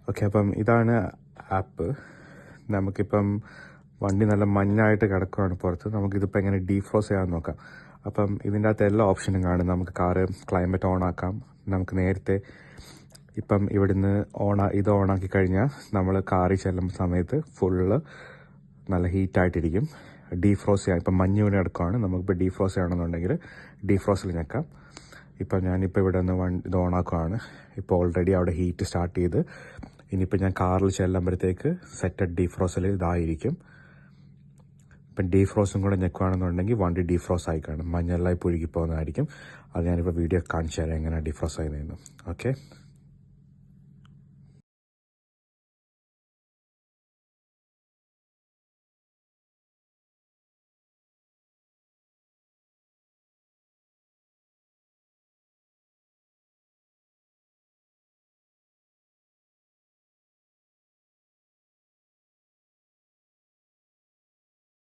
Okay, അപ്പം ഇതാണ് app. നമുക്കിപ്പം വണ്ടി നല്ല മഞ്ഞായിട്ട് കിടക്കുകയാണ് പുറത്ത്. നമുക്കിതിപ്പോൾ എങ്ങനെ ഡീഫ്രോസ്റ്റ് ചെയ്യാമെന്ന് നോക്കാം. അപ്പം ഇതിൻ്റെ അകത്ത് എല്ലാ ഓപ്ഷനും കാണും. നമുക്ക് കാറ് ക്ലൈമറ്റ് ഓൺ ആക്കാം. നമുക്ക് നേരത്തെ ഇപ്പം ഇവിടുന്ന് ഇത് ഓണാക്കി കഴിഞ്ഞാൽ നമ്മൾ കാറിൽ ചെല്ലുന്ന സമയത്ത് ഫുള്ള് നല്ല ഹീറ്റായിട്ടിരിക്കും. ഡീഫ്രോസ്റ്റ് ചെയ്യാം. ഇപ്പം മഞ്ഞ് വീണ് കിടക്കുകയാണ്. നമുക്കിപ്പോൾ ഡീഫ്രോസ്റ്റ് ചെയ്യണമെന്നുണ്ടെങ്കിൽ ഡീഫ്രോസ്റ്റിൽ ഞെക്കാം. ഇപ്പം ഞാനിപ്പോൾ ഇവിടെ നിന്ന് ഇത് ഓണാക്കുകയാണ്. ഇപ്പോൾ ഓൾറെഡി അവിടെ ഹീറ്റ് സ്റ്റാർട്ട് ചെയ്ത് ഇനിയിപ്പോൾ ഞാൻ കാറിൽ ചെല്ലുമ്പോഴത്തേക്ക് സെറ്റഡ് ഡീഫ്രോസ്റ്റിൽ ഇതായിരിക്കും. ഇപ്പം ഡീഫ്രോസ്റ്റും കൂടെ ഞെക്കുകയാണെന്നുണ്ടെങ്കിൽ വണ്ടി ഡീഫ്രോസ്റ്റ് ആയി കാണും. മഞ്ഞെല്ലാം പുഴുകി പോകുന്നതായിരിക്കും. അത് ഞാനിപ്പോൾ വീഡിയോ കാണിച്ചു തരാം എങ്ങനെയാണ് ഡീഫ്രോസ്റ്റ് ചെയ്യുന്നതെന്ന്. ഓക്കെ.